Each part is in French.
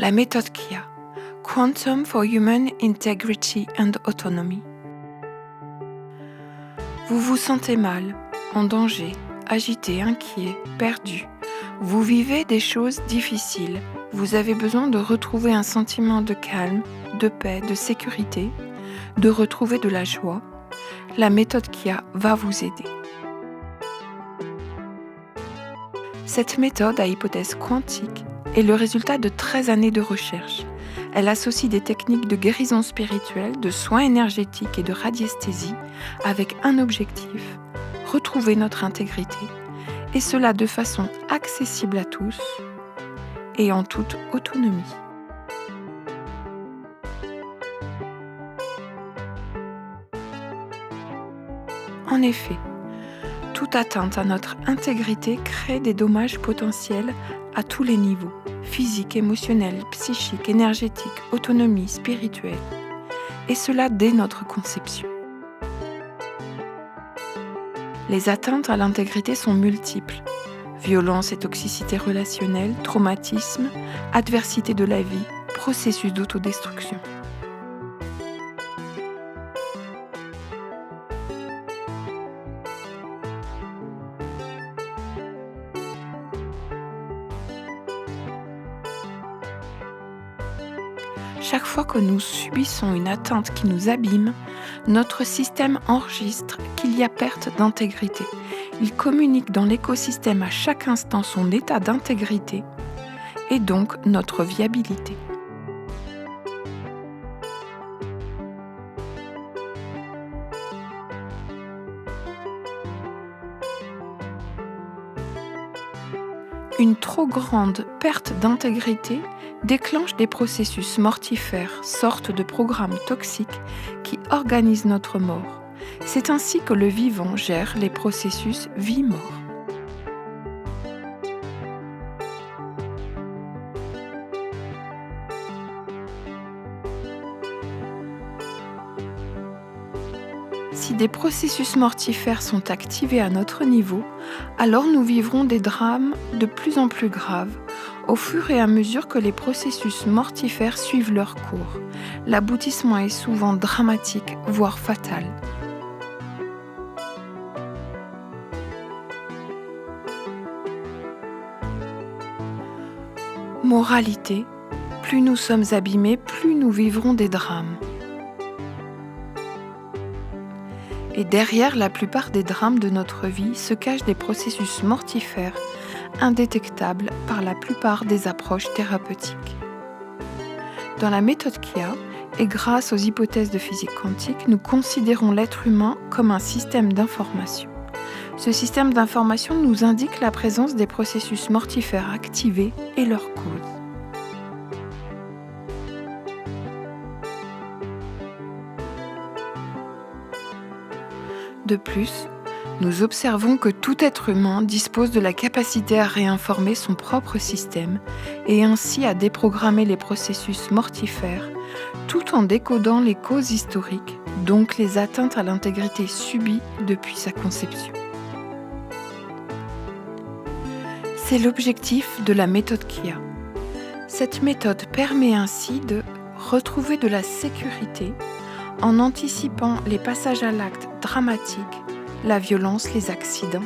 La méthode KIA, Quantum for Human Integrity and Autonomy. Vous vous sentez mal, en danger, agité, inquiet, perdu. Vous vivez des choses difficiles. Vous avez besoin de retrouver un sentiment de calme, de paix, de sécurité, de retrouver de la joie. La méthode KIA va vous aider. Cette méthode à hypothèse quantique est le résultat de 13 années de recherche. Elle associe des techniques de guérison spirituelle, de soins énergétiques et de radiesthésie avec un objectif, retrouver notre intégrité, et cela de façon accessible à tous et en toute autonomie. En effet, toute atteinte à notre intégrité crée des dommages potentiels à tous les niveaux, physique, émotionnel, psychique, énergétique, autonomie, spirituelle, et cela dès notre conception. Les atteintes à l'intégrité sont multiples. Violence et toxicité relationnelle, traumatisme, adversité de la vie, processus d'autodestruction. Chaque fois que nous subissons une atteinte qui nous abîme, notre système enregistre qu'il y a perte d'intégrité. Il communique dans l'écosystème à chaque instant son état d'intégrité et donc notre viabilité. Une trop grande perte d'intégrité déclenche des processus mortifères, sortes de programmes toxiques qui organisent notre mort. C'est ainsi que le vivant gère les processus vie-mort. Si des processus mortifères sont activés à notre niveau, alors nous vivrons des drames de plus en plus graves au fur et à mesure que les processus mortifères suivent leur cours. L'aboutissement est souvent dramatique, voire fatal. Moralité, plus nous sommes abîmés, plus nous vivrons des drames. Et derrière la plupart des drames de notre vie se cachent des processus mortifères indétectables par la plupart des approches thérapeutiques. Dans la méthode KIA, et grâce aux hypothèses de physique quantique, nous considérons l'être humain comme un système d'information. Ce système d'information nous indique la présence des processus mortifères activés et leurs causes. De plus, nous observons que tout être humain dispose de la capacité à réinformer son propre système et ainsi à déprogrammer les processus mortifères tout en décodant les causes historiques, donc les atteintes à l'intégrité subies depuis sa conception. C'est l'objectif de la méthode KIA. Cette méthode permet ainsi de retrouver de la sécurité en anticipant les passages à l'acte dramatiques, la violence, les accidents.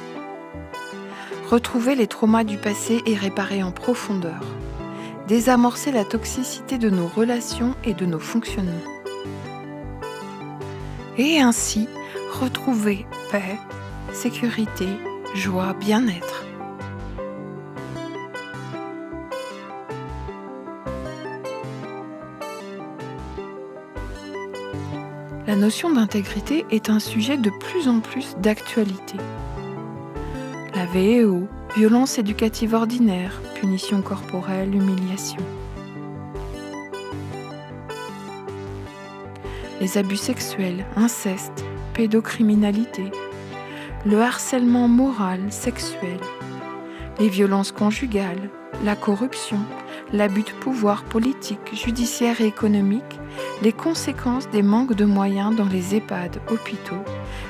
Retrouver les traumas du passé et réparer en profondeur. Désamorcer la toxicité de nos relations et de nos fonctionnements. Et ainsi, retrouver paix, sécurité, joie, bien-être. La notion d'intégrité est un sujet de plus en plus d'actualité. La VEO, violence éducative ordinaire, punition corporelle, humiliation. Les abus sexuels, inceste, pédocriminalité. Le harcèlement moral, sexuel. Les violences conjugales, la corruption, l'abus de pouvoir politique, judiciaire et économique, les conséquences des manques de moyens dans les EHPAD, hôpitaux,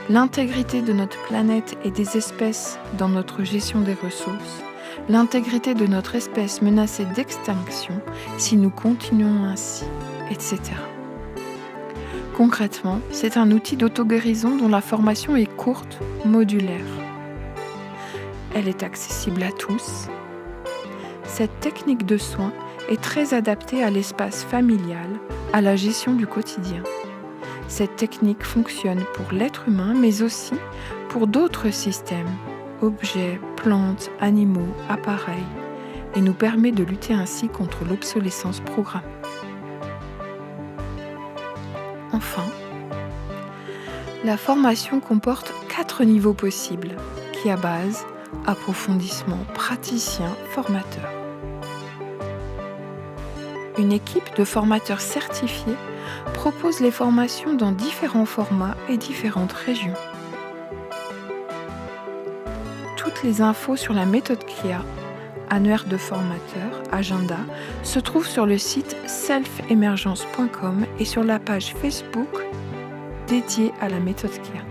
l'intégrité de notre planète et des espèces dans notre gestion des ressources, l'intégrité de notre espèce menacée d'extinction si nous continuons ainsi, etc. Concrètement, c'est un outil d'auto-guérison dont la formation est courte, modulaire. Elle est accessible à tous. Cette technique de soin est très adaptée à l'espace familial, à la gestion du quotidien. Cette technique fonctionne pour l'être humain, mais aussi pour d'autres systèmes, objets, plantes, animaux, appareils, et nous permet de lutter ainsi contre l'obsolescence programmée. Enfin, la formation comporte 4 niveaux possibles, qui à base, approfondissement, praticien, formateur. Une équipe de formateurs certifiés propose les formations dans différents formats et différentes régions. Toutes les infos sur la méthode CLIA, annuaire de formateurs, agenda, se trouvent sur le site selfemergence.com et sur la page Facebook dédiée à la méthode CLIA.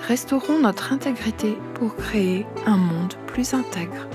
Restaurons notre intégrité pour créer un monde plus intègre.